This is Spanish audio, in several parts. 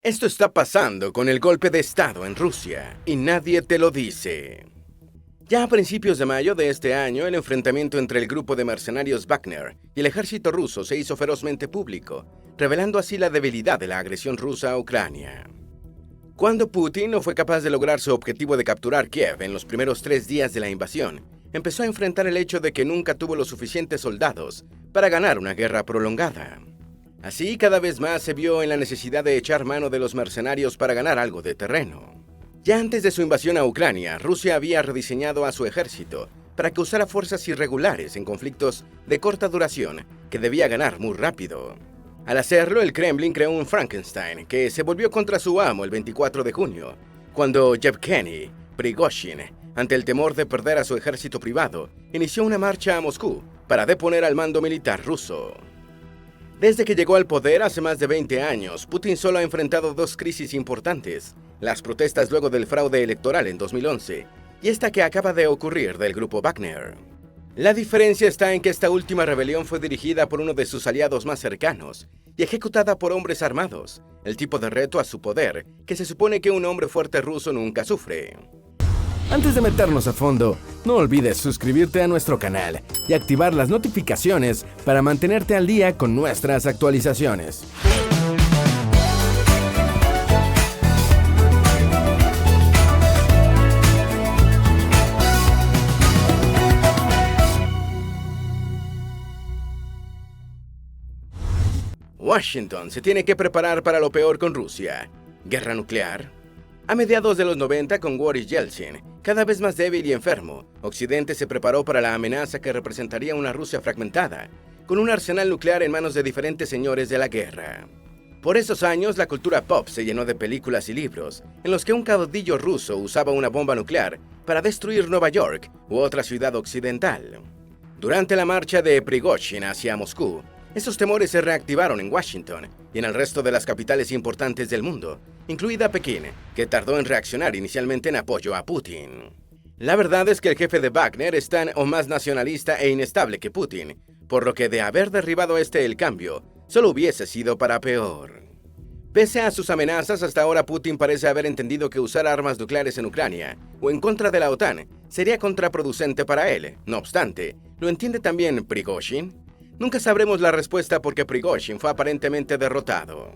Esto está pasando con el golpe de Estado en Rusia y nadie te lo dice. Ya a principios de mayo de este año, el enfrentamiento entre el grupo de mercenarios Wagner y el ejército ruso se hizo ferozmente público, revelando así la debilidad de la agresión rusa a Ucrania. Cuando Putin no fue capaz de lograr su objetivo de capturar Kiev en los primeros 3 días de la invasión, empezó a enfrentar el hecho de que nunca tuvo los suficientes soldados para ganar una guerra prolongada. Así, cada vez más se vio en la necesidad de echar mano de los mercenarios para ganar algo de terreno. Ya antes de su invasión a Ucrania, Rusia había rediseñado a su ejército para que usara fuerzas irregulares en conflictos de corta duración que debía ganar muy rápido. Al hacerlo, el Kremlin creó un Frankenstein que se volvió contra su amo el 24 de junio, cuando Yevgeny Prigozhin, ante el temor de perder a su ejército privado, inició una marcha a Moscú para deponer al mando militar ruso. Desde que llegó al poder hace más de 20 años, Putin solo ha enfrentado 2 crisis importantes: las protestas luego del fraude electoral en 2011 y esta que acaba de ocurrir del grupo Wagner. La diferencia está en que esta última rebelión fue dirigida por uno de sus aliados más cercanos y ejecutada por hombres armados, el tipo de reto a su poder que se supone que un hombre fuerte ruso nunca sufre. Antes de meternos a fondo, no olvides suscribirte a nuestro canal y activar las notificaciones para mantenerte al día con nuestras actualizaciones. Washington se tiene que preparar para lo peor con Rusia. ¿Guerra nuclear? A mediados de los 90, con Boris Yeltsin cada vez más débil y enfermo, Occidente se preparó para la amenaza que representaría una Rusia fragmentada, con un arsenal nuclear en manos de diferentes señores de la guerra. Por esos años, la cultura pop se llenó de películas y libros en los que un caudillo ruso usaba una bomba nuclear para destruir Nueva York u otra ciudad occidental. Durante la marcha de Prigozhin hacia Moscú, esos temores se reactivaron en Washington y en el resto de las capitales importantes del mundo, incluida Pekín, que tardó en reaccionar inicialmente en apoyo a Putin. La verdad es que el jefe de Wagner es tan o más nacionalista e inestable que Putin, por lo que de haber derribado el cambio, solo hubiese sido para peor. Pese a sus amenazas, hasta ahora Putin parece haber entendido que usar armas nucleares en Ucrania o en contra de la OTAN sería contraproducente para él. No obstante, ¿lo entiende también Prigozhin? Nunca sabremos la respuesta porque Prigozhin fue aparentemente derrotado.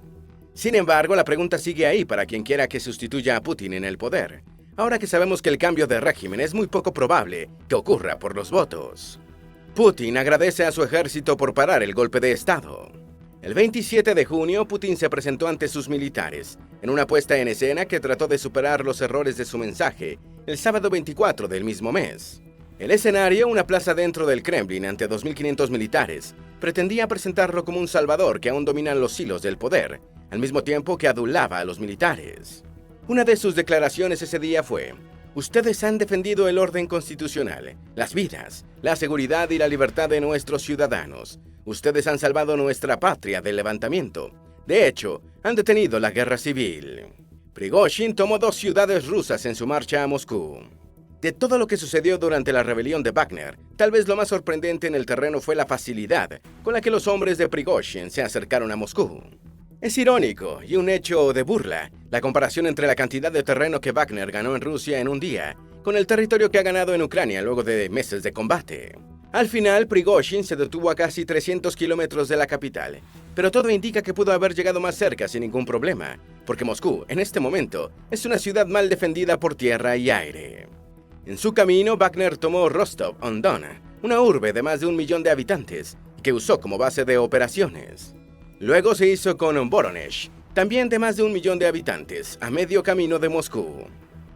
Sin embargo, la pregunta sigue ahí para quien quiera que sustituya a Putin en el poder, ahora que sabemos que el cambio de régimen es muy poco probable que ocurra por los votos. Putin agradece a su ejército por parar el golpe de Estado. El 27 de junio, Putin se presentó ante sus militares, en una puesta en escena que trató de superar los errores de su mensaje el sábado 24 del mismo mes. El escenario, una plaza dentro del Kremlin ante 2.500 militares, pretendía presentarlo como un salvador que aún domina los hilos del poder, al mismo tiempo que adulaba a los militares. Una de sus declaraciones ese día fue: ustedes han defendido el orden constitucional, las vidas, la seguridad y la libertad de nuestros ciudadanos. Ustedes han salvado nuestra patria del levantamiento. De hecho, han detenido la guerra civil. Prigozhin tomó 2 ciudades rusas en su marcha a Moscú. De todo lo que sucedió durante la rebelión de Wagner, tal vez lo más sorprendente en el terreno fue la facilidad con la que los hombres de Prigozhin se acercaron a Moscú. Es irónico y un hecho de burla la comparación entre la cantidad de terreno que Wagner ganó en Rusia en un día con el territorio que ha ganado en Ucrania luego de meses de combate. Al final, Prigozhin se detuvo a casi 300 kilómetros de la capital, pero todo indica que pudo haber llegado más cerca sin ningún problema, porque Moscú, en este momento, es una ciudad mal defendida por tierra y aire. En su camino, Wagner tomó Rostov-on-Don, una urbe de más de 1 millón de habitantes, que usó como base de operaciones. Luego se hizo con Voronezh, también de más de 1 millón de habitantes, a medio camino de Moscú.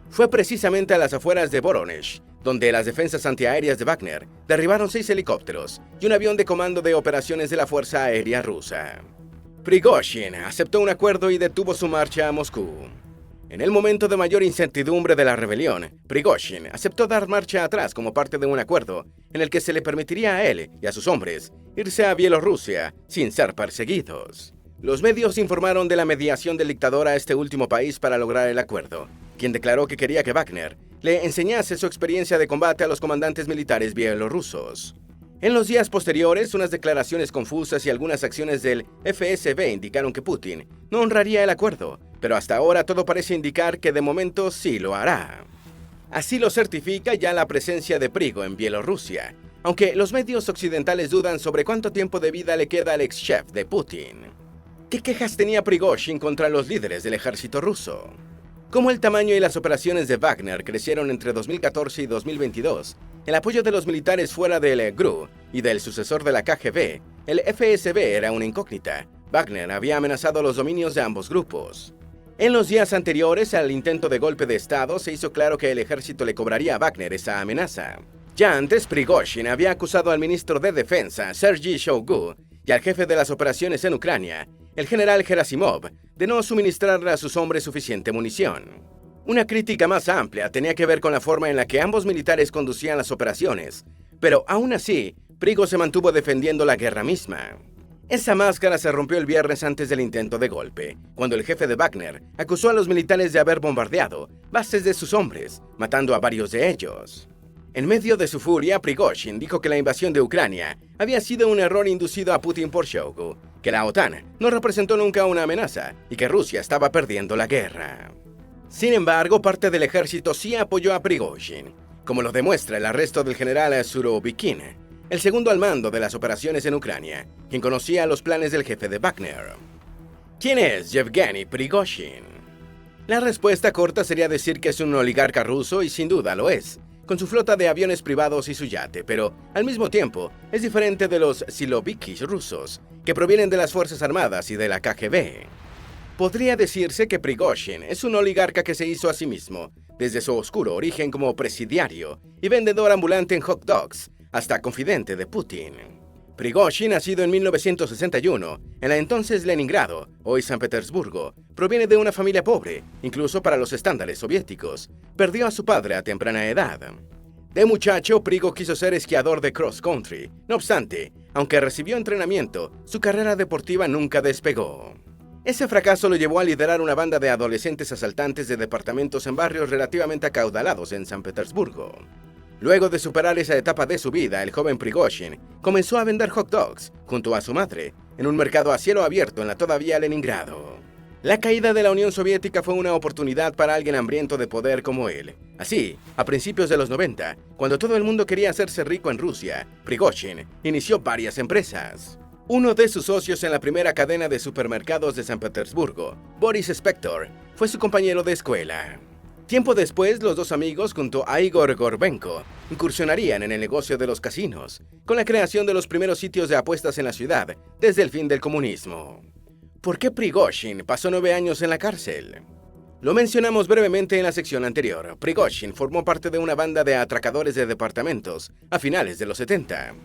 Fue precisamente a las afueras de Voronezh, donde las defensas antiaéreas de Wagner derribaron 6 helicópteros y un avión de comando de operaciones de la Fuerza Aérea Rusa. Prigozhin aceptó un acuerdo y detuvo su marcha a Moscú. En el momento de mayor incertidumbre de la rebelión, Prigozhin aceptó dar marcha atrás como parte de un acuerdo en el que se le permitiría a él y a sus hombres irse a Bielorrusia sin ser perseguidos. Los medios informaron de la mediación del dictador a este último país para lograr el acuerdo, quien declaró que quería que Wagner le enseñase su experiencia de combate a los comandantes militares bielorrusos. En los días posteriores, unas declaraciones confusas y algunas acciones del FSB indicaron que Putin no honraría el acuerdo, pero hasta ahora todo parece indicar que de momento sí lo hará. Así lo certifica ya la presencia de Prigozhin en Bielorrusia, aunque los medios occidentales dudan sobre cuánto tiempo de vida le queda al ex-chef de Putin. ¿Qué quejas tenía Prigozhin contra los líderes del ejército ruso? Cómo el tamaño y las operaciones de Wagner crecieron entre 2014 y 2022, el apoyo de los militares fuera del GRU y del sucesor de la KGB, el FSB, era una incógnita. Wagner había amenazado los dominios de ambos grupos. En los días anteriores al intento de golpe de Estado, se hizo claro que el ejército le cobraría a Wagner esa amenaza. Ya antes, Prigozhin había acusado al ministro de Defensa, Sergei Shoigu, y al jefe de las operaciones en Ucrania, el general Gerasimov, de no suministrarle a sus hombres suficiente munición. Una crítica más amplia tenía que ver con la forma en la que ambos militares conducían las operaciones, pero aún así, Prigozhin se mantuvo defendiendo la guerra misma. Esa máscara se rompió el viernes antes del intento de golpe, cuando el jefe de Wagner acusó a los militares de haber bombardeado bases de sus hombres, matando a varios de ellos. En medio de su furia, Prigozhin dijo que la invasión de Ucrania había sido un error inducido a Putin por Shoigu, que la OTAN no representó nunca una amenaza y que Rusia estaba perdiendo la guerra. Sin embargo, parte del ejército sí apoyó a Prigozhin, como lo demuestra el arresto del general Surovikin, el segundo al mando de las operaciones en Ucrania, quien conocía los planes del jefe de Wagner. ¿Quién es Yevgeny Prigozhin? La respuesta corta sería decir que es un oligarca ruso y sin duda lo es, con su flota de aviones privados y su yate, pero al mismo tiempo es diferente de los silovikis rusos, que provienen de las Fuerzas Armadas y de la KGB. Podría decirse que Prigozhin es un oligarca que se hizo a sí mismo, desde su oscuro origen como presidiario y vendedor ambulante en hot dogs, hasta confidente de Putin. Prigozhin, nacido en 1961, en la entonces Leningrado, hoy San Petersburgo, proviene de una familia pobre, incluso para los estándares soviéticos. Perdió a su padre a temprana edad. De muchacho, Prigozhin quiso ser esquiador de cross country. No obstante, aunque recibió entrenamiento, su carrera deportiva nunca despegó. Ese fracaso lo llevó a liderar una banda de adolescentes asaltantes de departamentos en barrios relativamente acaudalados en San Petersburgo. Luego de superar esa etapa de su vida, el joven Prigozhin comenzó a vender hot dogs, junto a su madre, en un mercado a cielo abierto en la todavía Leningrado. La caída de la Unión Soviética fue una oportunidad para alguien hambriento de poder como él. Así, a principios de los 90, cuando todo el mundo quería hacerse rico en Rusia, Prigozhin inició varias empresas. Uno de sus socios en la primera cadena de supermercados de San Petersburgo, Boris Spector, fue su compañero de escuela. Tiempo después, los dos amigos, junto a Igor Gorbenko, incursionarían en el negocio de los casinos, con la creación de los primeros sitios de apuestas en la ciudad desde el fin del comunismo. ¿Por qué Prigozhin pasó 9 años en la cárcel? Lo mencionamos brevemente en la sección anterior. Prigozhin formó parte de una banda de atracadores de departamentos a finales de los 70.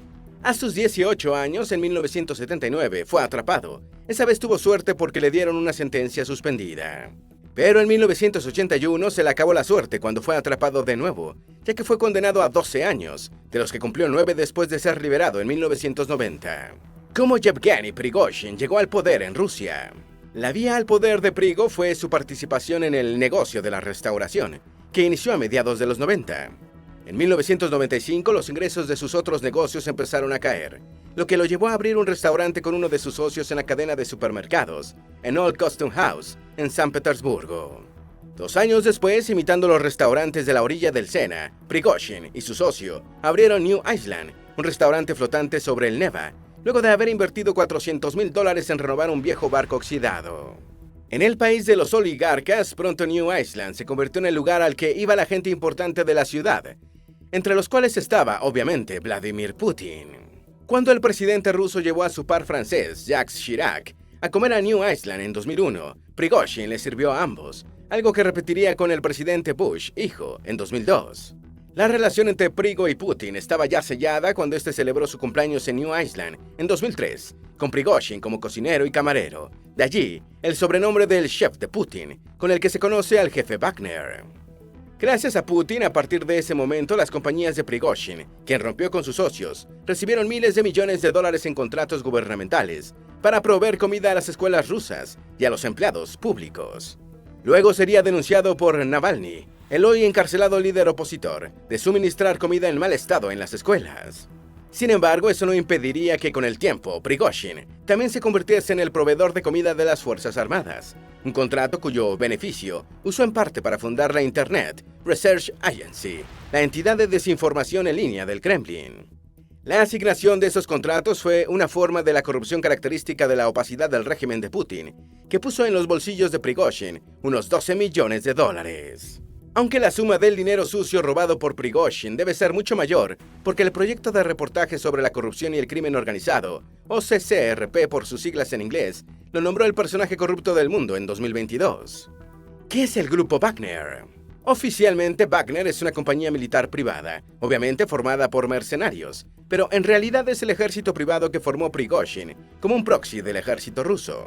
A sus 18 años, en 1979, fue atrapado. Esa vez tuvo suerte porque le dieron una sentencia suspendida. Pero en 1981 se le acabó la suerte cuando fue atrapado de nuevo, ya que fue condenado a 12 años, de los que cumplió 9 después de ser liberado en 1990. ¿Cómo Yevgeny Prigozhin llegó al poder en Rusia? La vía al poder de Prigozhin fue su participación en el negocio de la restauración, que inició a mediados de los 90. En 1995 los ingresos de sus otros negocios empezaron a caer, lo que lo llevó a abrir un restaurante con uno de sus socios en la cadena de supermercados, en Old Custom House, en San Petersburgo. 2 años después, imitando los restaurantes de la orilla del Sena, Prigozhin y su socio abrieron New Island, un restaurante flotante sobre el Neva, luego de haber invertido $400,000 en renovar un viejo barco oxidado. En el país de los oligarcas, pronto New Island se convirtió en el lugar al que iba la gente importante de la ciudad, entre los cuales estaba, obviamente, Vladimir Putin. Cuando el presidente ruso llevó a su par francés, Jacques Chirac, a comer a New Island en 2001, Prigozhin le sirvió a ambos, algo que repetiría con el presidente Bush, hijo, en 2002. La relación entre Prigozhin y Putin estaba ya sellada cuando este celebró su cumpleaños en New Island en 2003, con Prigozhin como cocinero y camarero. De allí, el sobrenombre del chef de Putin, con el que se conoce al jefe Wagner. Gracias a Putin, a partir de ese momento, las compañías de Prigozhin, quien rompió con sus socios, recibieron miles de millones de dólares en contratos gubernamentales para proveer comida a las escuelas rusas y a los empleados públicos. Luego sería denunciado por Navalny, el hoy encarcelado líder opositor, de suministrar comida en mal estado en las escuelas. Sin embargo, eso no impediría que con el tiempo, Prigozhin también se convirtiese en el proveedor de comida de las Fuerzas Armadas, un contrato cuyo beneficio usó en parte para fundar la Internet Research Agency, la entidad de desinformación en línea del Kremlin. La asignación de esos contratos fue una forma de la corrupción característica de la opacidad del régimen de Putin, que puso en los bolsillos de Prigozhin unos $12 millones. Aunque la suma del dinero sucio robado por Prigozhin debe ser mucho mayor, porque el proyecto de reportaje sobre la corrupción y el crimen organizado, o CCRP por sus siglas en inglés, lo nombró el personaje corrupto del mundo en 2022. ¿Qué es el Grupo Wagner? Oficialmente, Wagner es una compañía militar privada, obviamente formada por mercenarios, pero en realidad es el ejército privado que formó Prigozhin, como un proxy del ejército ruso.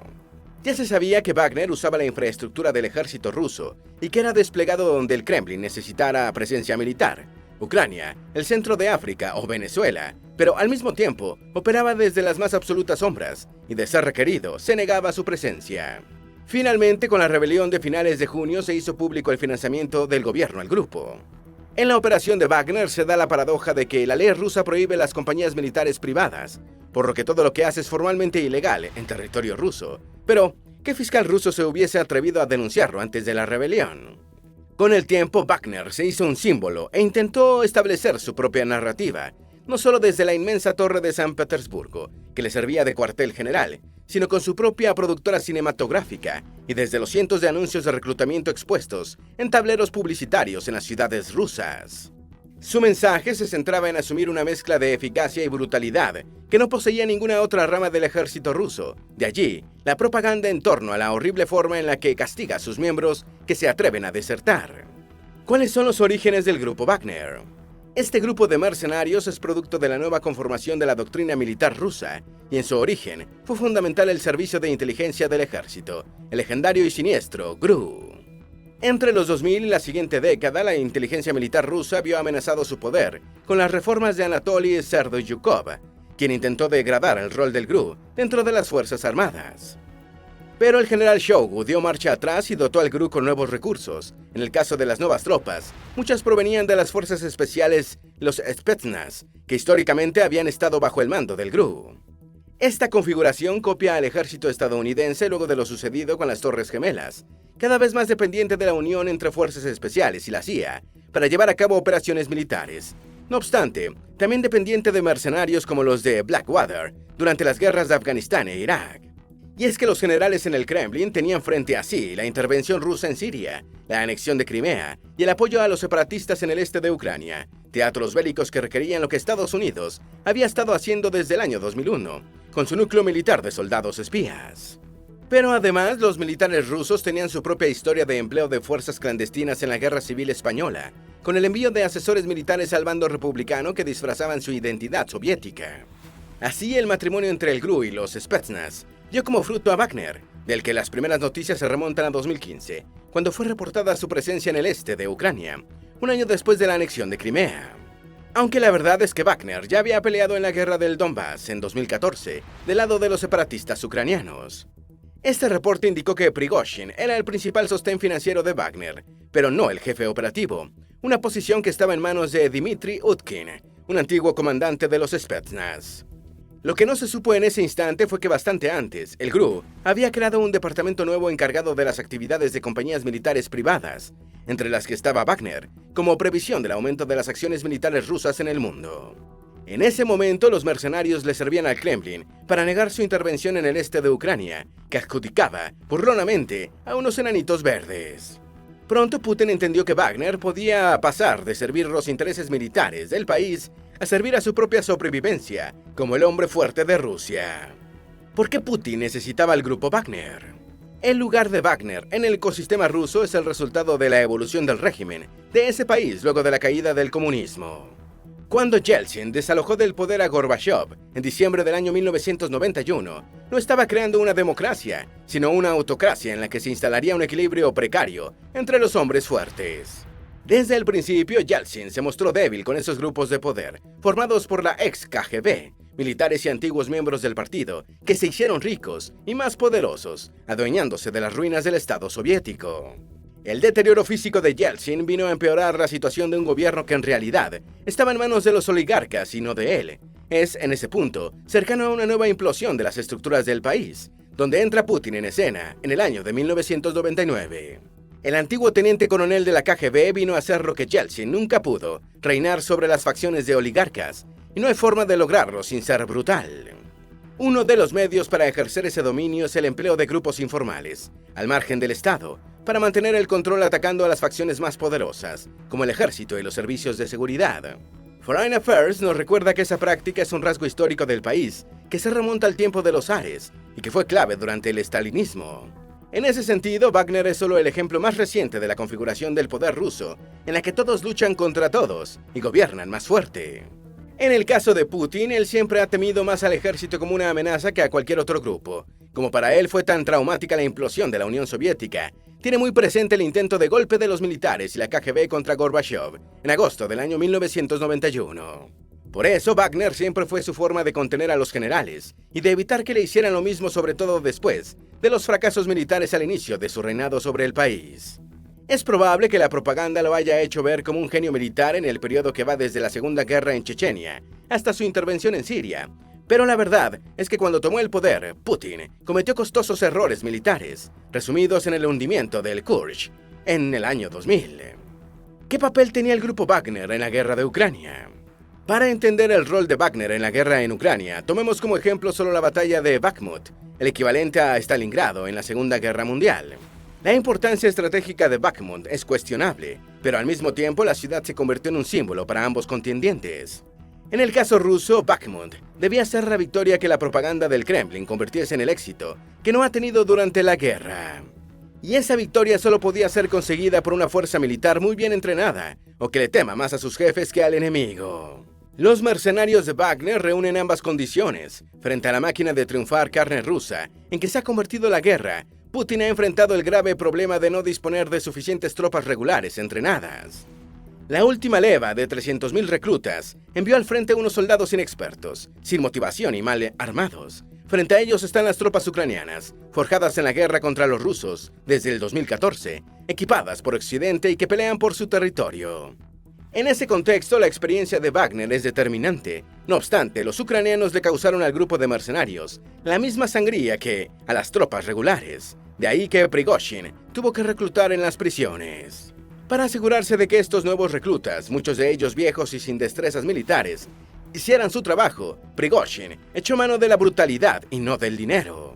Ya se sabía que Wagner usaba la infraestructura del ejército ruso y que era desplegado donde el Kremlin necesitara presencia militar, Ucrania, el centro de África o Venezuela, pero al mismo tiempo operaba desde las más absolutas sombras y, de ser requerido, se negaba su presencia. Finalmente, con la rebelión de finales de junio se hizo público el financiamiento del gobierno al grupo. En la operación de Wagner se da la paradoja de que la ley rusa prohíbe las compañías militares privadas, por lo que todo lo que hace es formalmente ilegal en territorio ruso. Pero, ¿qué fiscal ruso se hubiese atrevido a denunciarlo antes de la rebelión? Con el tiempo, Wagner se hizo un símbolo e intentó establecer su propia narrativa, no solo desde la inmensa torre de San Petersburgo, que le servía de cuartel general, sino con su propia productora cinematográfica y desde los cientos de anuncios de reclutamiento expuestos en tableros publicitarios en las ciudades rusas. Su mensaje se centraba en asumir una mezcla de eficacia y brutalidad que no poseía ninguna otra rama del ejército ruso. De allí, la propaganda en torno a la horrible forma en la que castiga a sus miembros que se atreven a desertar. ¿Cuáles son los orígenes del Grupo Wagner? Este grupo de mercenarios es producto de la nueva conformación de la doctrina militar rusa, y en su origen fue fundamental el servicio de inteligencia del ejército, el legendario y siniestro GRU. Entre los 2000 y la siguiente década, la inteligencia militar rusa vio amenazado su poder con las reformas de Anatoly Serdoyukov, quien intentó degradar el rol del GRU dentro de las Fuerzas Armadas. Pero el general Shoigu dio marcha atrás y dotó al GRU con nuevos recursos. En el caso de las nuevas tropas, muchas provenían de las fuerzas especiales, los Spetsnaz, que históricamente habían estado bajo el mando del GRU. Esta configuración copia al ejército estadounidense luego de lo sucedido con las Torres Gemelas, cada vez más dependiente de la unión entre fuerzas especiales y la CIA para llevar a cabo operaciones militares. No obstante, también dependiente de mercenarios como los de Blackwater durante las guerras de Afganistán e Irak. Y es que los generales en el Kremlin tenían frente a sí la intervención rusa en Siria, la anexión de Crimea y el apoyo a los separatistas en el este de Ucrania, teatros bélicos que requerían lo que Estados Unidos había estado haciendo desde el año 2001, con su núcleo militar de soldados espías. Pero además, los militares rusos tenían su propia historia de empleo de fuerzas clandestinas en la Guerra Civil Española, con el envío de asesores militares al bando republicano que disfrazaban su identidad soviética. Así, el matrimonio entre el GRU y los Spetsnaz dio como fruto a Wagner, del que las primeras noticias se remontan a 2015, cuando fue reportada su presencia en el este de Ucrania, un año después de la anexión de Crimea. Aunque la verdad es que Wagner ya había peleado en la guerra del Donbass en 2014, del lado de los separatistas ucranianos. Este reporte indicó que Prigozhin era el principal sostén financiero de Wagner, pero no el jefe operativo, una posición que estaba en manos de Dmitry Utkin, un antiguo comandante de los Spetsnaz. Lo que no se supo en ese instante fue que bastante antes, el GRU había creado un departamento nuevo encargado de las actividades de compañías militares privadas, entre las que estaba Wagner, como previsión del aumento de las acciones militares rusas en el mundo. En ese momento, los mercenarios le servían al Kremlin para negar su intervención en el este de Ucrania, que adjudicaba, burlonamente, a unos enanitos verdes. Pronto Putin entendió que Wagner podía pasar de servir los intereses militares del país a servir a su propia sobrevivencia como el hombre fuerte de Rusia. ¿Por qué Putin necesitaba al Grupo Wagner? El lugar de Wagner en el ecosistema ruso es el resultado de la evolución del régimen de ese país luego de la caída del comunismo. Cuando Yeltsin desalojó del poder a Gorbachev en diciembre del año 1991, no estaba creando una democracia, sino una autocracia en la que se instalaría un equilibrio precario entre los hombres fuertes. Desde el principio, Yeltsin se mostró débil con esos grupos de poder, formados por la ex-KGB, militares y antiguos miembros del partido, que se hicieron ricos y más poderosos, adueñándose de las ruinas del Estado soviético. El deterioro físico de Yeltsin vino a empeorar la situación de un gobierno que en realidad estaba en manos de los oligarcas y no de él, es, en ese punto, cercano a una nueva implosión de las estructuras del país, donde entra Putin en escena en el año de 1999. El antiguo teniente coronel de la KGB vino a hacer lo que Yeltsin nunca pudo, reinar sobre las facciones de oligarcas, y no hay forma de lograrlo sin ser brutal. Uno de los medios para ejercer ese dominio es el empleo de grupos informales, al margen del Estado, para mantener el control atacando a las facciones más poderosas, como el ejército y los servicios de seguridad. Foreign Affairs nos recuerda que esa práctica es un rasgo histórico del país, que se remonta al tiempo de los zares y que fue clave durante el estalinismo. En ese sentido, Wagner es solo el ejemplo más reciente de la configuración del poder ruso, en la que todos luchan contra todos y gobiernan más fuerte. En el caso de Putin, él siempre ha temido más al ejército como una amenaza que a cualquier otro grupo. Como para él fue tan traumática la implosión de la Unión Soviética, tiene muy presente el intento de golpe de los militares y la KGB contra Gorbachev en agosto del año 1991. Por eso, Wagner siempre fue su forma de contener a los generales y de evitar que le hicieran lo mismo, sobre todo después de los fracasos militares al inicio de su reinado sobre el país. Es probable que la propaganda lo haya hecho ver como un genio militar en el periodo que va desde la Segunda Guerra en Chechenia hasta su intervención en Siria, pero la verdad es que cuando tomó el poder, Putin cometió costosos errores militares, resumidos en el hundimiento del Kursk en el año 2000. ¿Qué papel tenía el grupo Wagner en la guerra de Ucrania? Para entender el rol de Wagner en la guerra en Ucrania, tomemos como ejemplo solo la batalla de Bakhmut, el equivalente a Stalingrado en la Segunda Guerra Mundial. La importancia estratégica de Bakhmut es cuestionable, pero al mismo tiempo la ciudad se convirtió en un símbolo para ambos contendientes. En el caso ruso, Bakhmut debía ser la victoria que la propaganda del Kremlin convirtiese en el éxito que no ha tenido durante la guerra. Y esa victoria solo podía ser conseguida por una fuerza militar muy bien entrenada, o que le tema más a sus jefes que al enemigo. Los mercenarios de Wagner reúnen ambas condiciones. Frente a la máquina de triunfar carne rusa, en que se ha convertido la guerra, Putin ha enfrentado el grave problema de no disponer de suficientes tropas regulares entrenadas. La última leva de 300.000 reclutas envió al frente unos soldados inexpertos, sin motivación y mal armados. Frente a ellos están las tropas ucranianas, forjadas en la guerra contra los rusos desde el 2014, equipadas por Occidente y que pelean por su territorio. En ese contexto, la experiencia de Wagner es determinante. No obstante, los ucranianos le causaron al grupo de mercenarios la misma sangría que a las tropas regulares. De ahí que Prigozhin tuvo que reclutar en las prisiones. Para asegurarse de que estos nuevos reclutas, muchos de ellos viejos y sin destrezas militares, hicieran su trabajo, Prigozhin echó mano de la brutalidad y no del dinero.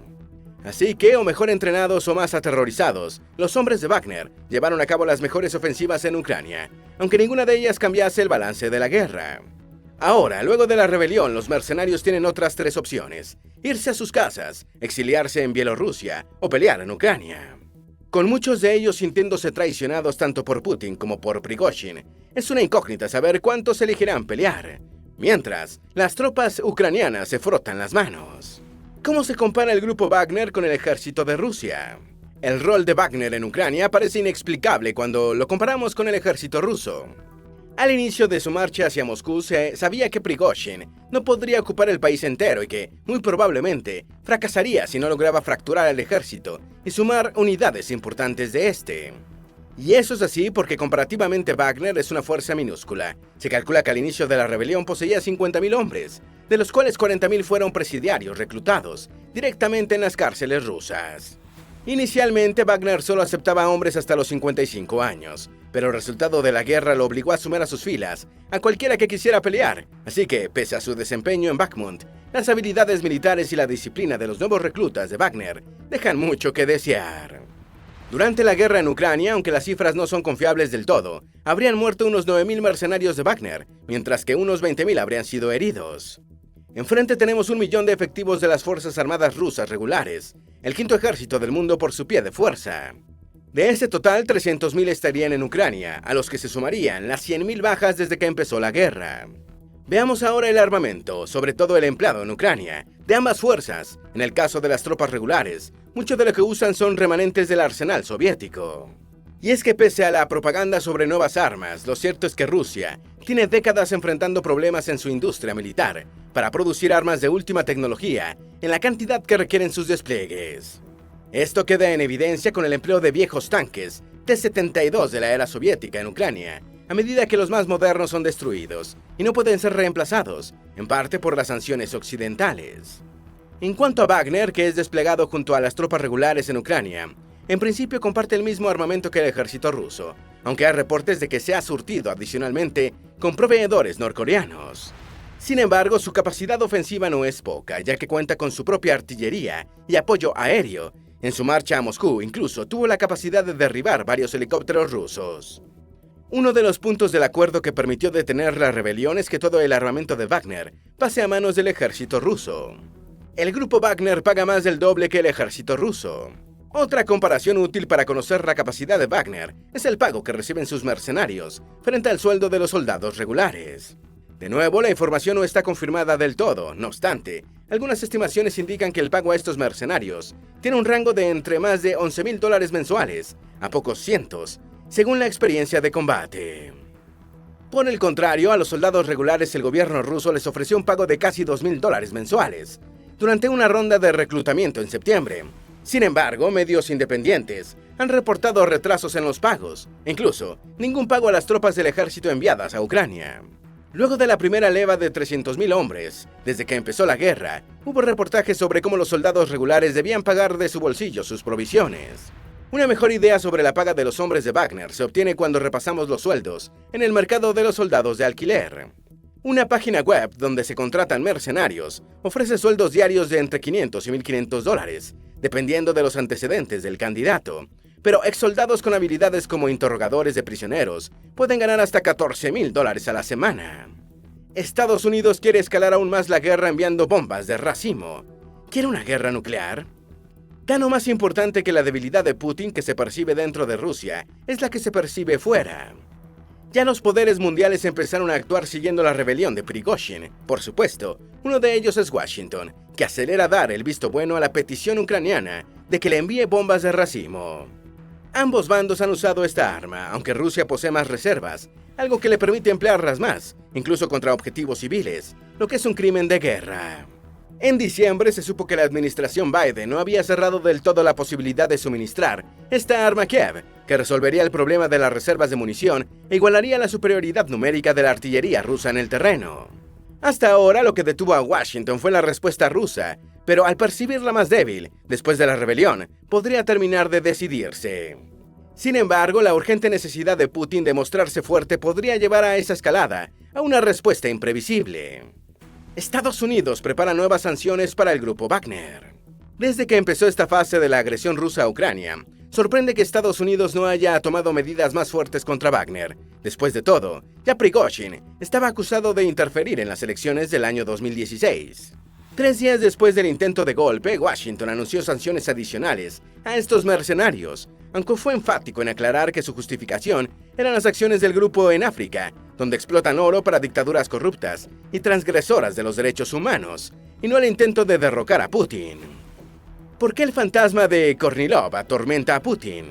Así que, o mejor entrenados o más aterrorizados, los hombres de Wagner llevaron a cabo las mejores ofensivas en Ucrania, aunque ninguna de ellas cambiase el balance de la guerra. Ahora, luego de la rebelión, los mercenarios tienen otras 3 opciones: irse a sus casas, exiliarse en Bielorrusia o pelear en Ucrania. Con muchos de ellos sintiéndose traicionados tanto por Putin como por Prigozhin, es una incógnita saber cuántos elegirán pelear. Mientras, las tropas ucranianas se frotan las manos. ¿Cómo se compara el grupo Wagner con el ejército de Rusia? El rol de Wagner en Ucrania parece inexplicable cuando lo comparamos con el ejército ruso. Al inicio de su marcha hacia Moscú se sabía que Prigozhin no podría ocupar el país entero y que, muy probablemente, fracasaría si no lograba fracturar al ejército y sumar unidades importantes de este. Y eso es así porque comparativamente Wagner es una fuerza minúscula. Se calcula que al inicio de la rebelión poseía 50.000 hombres, de los cuales 40.000 fueron presidiarios reclutados directamente en las cárceles rusas. Inicialmente, Wagner solo aceptaba hombres hasta los 55 años, pero el resultado de la guerra lo obligó a sumar a sus filas a cualquiera que quisiera pelear, así que, pese a su desempeño en Bakhmut, las habilidades militares y la disciplina de los nuevos reclutas de Wagner dejan mucho que desear. Durante la guerra en Ucrania, aunque las cifras no son confiables del todo, habrían muerto unos 9.000 mercenarios de Wagner, mientras que unos 20.000 habrían sido heridos. Enfrente tenemos 1 millón de efectivos de las Fuerzas Armadas rusas regulares, el quinto ejército del mundo por su pie de fuerza. De ese total, 300.000 estarían en Ucrania, a los que se sumarían las 100.000 bajas desde que empezó la guerra. Veamos ahora el armamento, sobre todo el empleado en Ucrania, de ambas fuerzas. En el caso de las tropas regulares, mucho de lo que usan son remanentes del arsenal soviético. Y es que pese a la propaganda sobre nuevas armas, lo cierto es que Rusia tiene décadas enfrentando problemas en su industria militar para producir armas de última tecnología en la cantidad que requieren sus despliegues. Esto queda en evidencia con el empleo de viejos tanques T-72 de la era soviética en Ucrania, a medida que los más modernos son destruidos y no pueden ser reemplazados, en parte por las sanciones occidentales. En cuanto a Wagner, que es desplegado junto a las tropas regulares en Ucrania, en principio comparte el mismo armamento que el ejército ruso, aunque hay reportes de que se ha surtido adicionalmente con proveedores norcoreanos. Sin embargo, su capacidad ofensiva no es poca, ya que cuenta con su propia artillería y apoyo aéreo. En su marcha a Moscú, incluso tuvo la capacidad de derribar varios helicópteros rusos. Uno de los puntos del acuerdo que permitió detener la rebelión es que todo el armamento de Wagner pase a manos del ejército ruso. El grupo Wagner paga más del doble que el ejército ruso. Otra comparación útil para conocer la capacidad de Wagner es el pago que reciben sus mercenarios frente al sueldo de los soldados regulares. De nuevo, la información no está confirmada del todo, no obstante, algunas estimaciones indican que el pago a estos mercenarios tiene un rango de entre más de $11,000 mensuales a pocos cientos, según la experiencia de combate. Por el contrario, a los soldados regulares el gobierno ruso les ofreció un pago de casi $2,000 mensuales durante una ronda de reclutamiento en septiembre. Sin embargo, medios independientes han reportado retrasos en los pagos, incluso ningún pago a las tropas del ejército enviadas a Ucrania. Luego de la primera leva de 300,000 hombres, desde que empezó la guerra, hubo reportajes sobre cómo los soldados regulares debían pagar de su bolsillo sus provisiones. Una mejor idea sobre la paga de los hombres de Wagner se obtiene cuando repasamos los sueldos en el mercado de los soldados de alquiler. Una página web donde se contratan mercenarios ofrece sueldos diarios de entre $500 y $1,500, dependiendo de los antecedentes del candidato. Pero exsoldados con habilidades como interrogadores de prisioneros pueden ganar hasta $14,000 a la semana. Estados Unidos quiere escalar aún más la guerra enviando bombas de racimo. ¿Quiere una guerra nuclear? Tan o más importante que la debilidad de Putin que se percibe dentro de Rusia es la que se percibe fuera. Ya los poderes mundiales empezaron a actuar siguiendo la rebelión de Prigozhin. Por supuesto, uno de ellos es Washington, que acelera dar el visto bueno a la petición ucraniana de que le envíe bombas de racimo. Ambos bandos han usado esta arma, aunque Rusia posee más reservas, algo que le permite emplearlas más, incluso contra objetivos civiles, lo que es un crimen de guerra. En diciembre se supo que la administración Biden no había cerrado del todo la posibilidad de suministrar esta arma a Kiev, que resolvería el problema de las reservas de munición e igualaría la superioridad numérica de la artillería rusa en el terreno. Hasta ahora lo que detuvo a Washington fue la respuesta rusa, pero al percibirla más débil, después de la rebelión, podría terminar de decidirse. Sin embargo, la urgente necesidad de Putin de mostrarse fuerte podría llevar a esa escalada, a una respuesta imprevisible. Estados Unidos prepara nuevas sanciones para el grupo Wagner. Desde que empezó esta fase de la agresión rusa a Ucrania, sorprende que Estados Unidos no haya tomado medidas más fuertes contra Wagner. Después de todo, ya Prigozhin estaba acusado de interferir en las elecciones del año 2016. 3 días después del intento de golpe, Washington anunció sanciones adicionales a estos mercenarios, aunque fue enfático en aclarar que su justificación eran las acciones del grupo en África, donde explotan oro para dictaduras corruptas y transgresoras de los derechos humanos, y no el intento de derrocar a Putin. ¿Por qué el fantasma de Kornilov atormenta a Putin?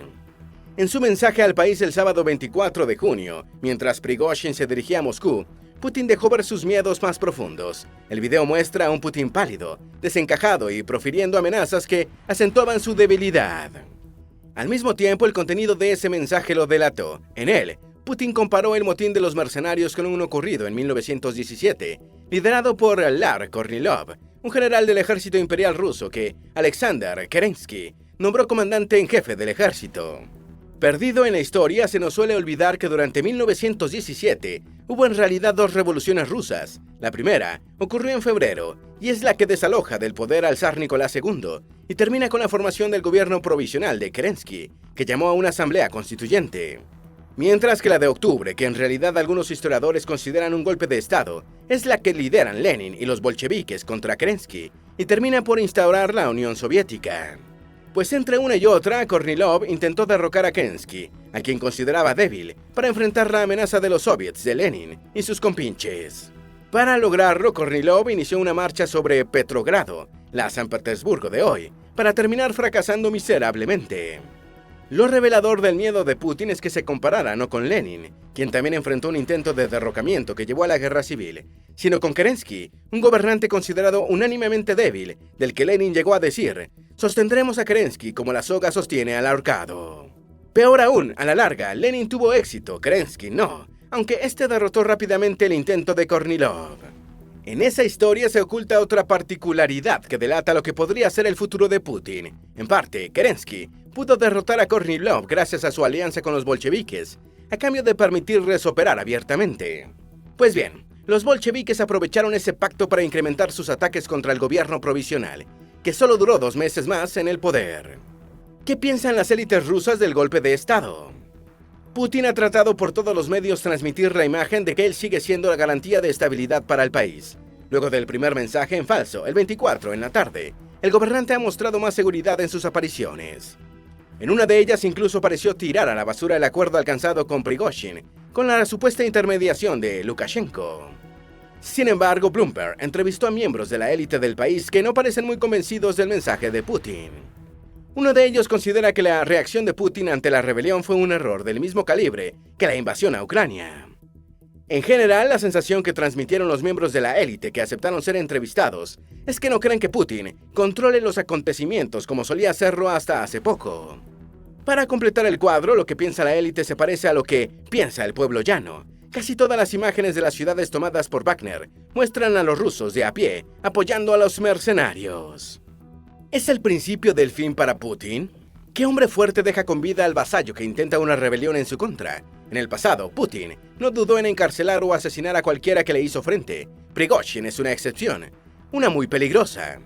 En su mensaje al país el sábado 24 de junio, mientras Prigozhin se dirigía a Moscú, Putin dejó ver sus miedos más profundos. El video muestra a un Putin pálido, desencajado y profiriendo amenazas que acentuaban su debilidad. Al mismo tiempo, el contenido de ese mensaje lo delató. En él, Putin comparó el motín de los mercenarios con uno ocurrido en 1917, liderado por Lar Kornilov, un general del ejército imperial ruso que Alexander Kerensky nombró comandante en jefe del ejército. Perdido en la historia, se nos suele olvidar que durante 1917 hubo en realidad 2 revoluciones rusas. La primera ocurrió en febrero y es la que desaloja del poder al zar Nicolás II y termina con la formación del gobierno provisional de Kerensky, que llamó a una asamblea constituyente. Mientras que la de octubre, que en realidad algunos historiadores consideran un golpe de Estado, es la que lideran Lenin y los bolcheviques contra Kerensky y termina por instaurar la Unión Soviética. Pues entre una y otra, Kornilov intentó derrocar a Kerensky, a quien consideraba débil, para enfrentar la amenaza de los soviets de Lenin y sus compinches. Para lograrlo, Kornilov inició una marcha sobre Petrogrado, la San Petersburgo de hoy, para terminar fracasando miserablemente. Lo revelador del miedo de Putin es que se comparara no con Lenin, quien también enfrentó un intento de derrocamiento que llevó a la guerra civil, sino con Kerensky, un gobernante considerado unánimemente débil, del que Lenin llegó a decir: «Sostendremos a Kerensky como la soga sostiene al ahorcado». Peor aún, a la larga, Lenin tuvo éxito, Kerensky no, aunque este derrotó rápidamente el intento de Kornilov. En esa historia se oculta otra particularidad que delata lo que podría ser el futuro de Putin. En parte, Kerensky pudo derrotar a Kornilov gracias a su alianza con los bolcheviques, a cambio de permitirles operar abiertamente. Pues bien, los bolcheviques aprovecharon ese pacto para incrementar sus ataques contra el gobierno provisional, que solo duró 2 meses más en el poder. ¿Qué piensan las élites rusas del golpe de Estado? Putin ha tratado por todos los medios transmitir la imagen de que él sigue siendo la garantía de estabilidad para el país. Luego del primer mensaje en falso, el 24 en la tarde, el gobernante ha mostrado más seguridad en sus apariciones. En una de ellas incluso pareció tirar a la basura el acuerdo alcanzado con Prigozhin, con la supuesta intermediación de Lukashenko. Sin embargo, Bloomberg entrevistó a miembros de la élite del país que no parecen muy convencidos del mensaje de Putin. Uno de ellos considera que la reacción de Putin ante la rebelión fue un error del mismo calibre que la invasión a Ucrania. En general, la sensación que transmitieron los miembros de la élite que aceptaron ser entrevistados es que no creen que Putin controle los acontecimientos como solía hacerlo hasta hace poco. Para completar el cuadro, lo que piensa la élite se parece a lo que piensa el pueblo llano. Casi todas las imágenes de las ciudades tomadas por Wagner muestran a los rusos de a pie apoyando a los mercenarios. ¿Es el principio del fin para Putin? ¿Qué hombre fuerte deja con vida al vasallo que intenta una rebelión en su contra? En el pasado, Putin no dudó en encarcelar o asesinar a cualquiera que le hizo frente. Prigozhin es una excepción, una muy peligrosa.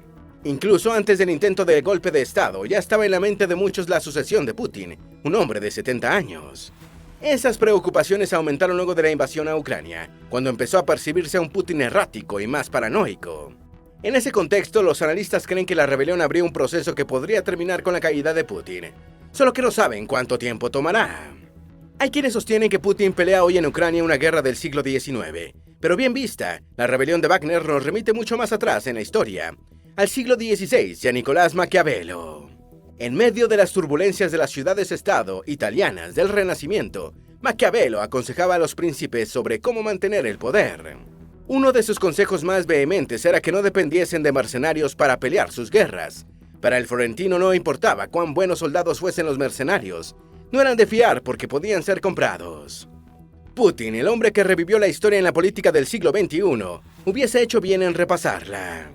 Incluso antes del intento de golpe de Estado, ya estaba en la mente de muchos la sucesión de Putin, un hombre de 70 años. Esas preocupaciones aumentaron luego de la invasión a Ucrania, cuando empezó a percibirse a un Putin errático y más paranoico. En ese contexto, los analistas creen que la rebelión abrió un proceso que podría terminar con la caída de Putin, solo que no saben cuánto tiempo tomará. Hay quienes sostienen que Putin pelea hoy en Ucrania una guerra del siglo XIX, pero bien vista, la rebelión de Wagner nos remite mucho más atrás en la historia, al siglo XVI y a Nicolás Maquiavelo. En medio de las turbulencias de las ciudades-estado italianas del Renacimiento, Maquiavelo aconsejaba a los príncipes sobre cómo mantener el poder. Uno de sus consejos más vehementes era que no dependiesen de mercenarios para pelear sus guerras. Para el florentino no importaba cuán buenos soldados fuesen los mercenarios, no eran de fiar porque podían ser comprados. Putin, el hombre que revivió la historia en la política del siglo XXI, hubiese hecho bien en repasarla.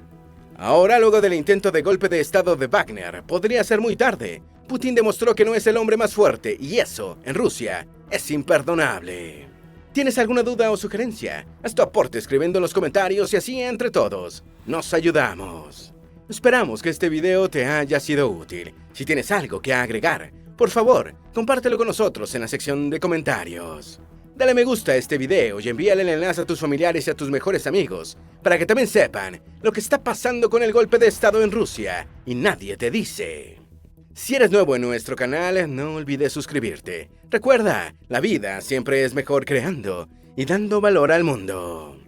Ahora, luego del intento de golpe de Estado de Wagner, podría ser muy tarde. Putin demostró que no es el hombre más fuerte, y eso, en Rusia, es imperdonable. ¿Tienes alguna duda o sugerencia? Haz tu aporte escribiendo en los comentarios y así entre todos nos ayudamos. Esperamos que este video te haya sido útil. Si tienes algo que agregar, por favor, compártelo con nosotros en la sección de comentarios. Dale me gusta a este video y envíale el enlace a tus familiares y a tus mejores amigos para que también sepan lo que está pasando con el golpe de Estado en Rusia y nadie te dice. Si eres nuevo en nuestro canal, no olvides suscribirte. Recuerda, la vida siempre es mejor creando y dando valor al mundo.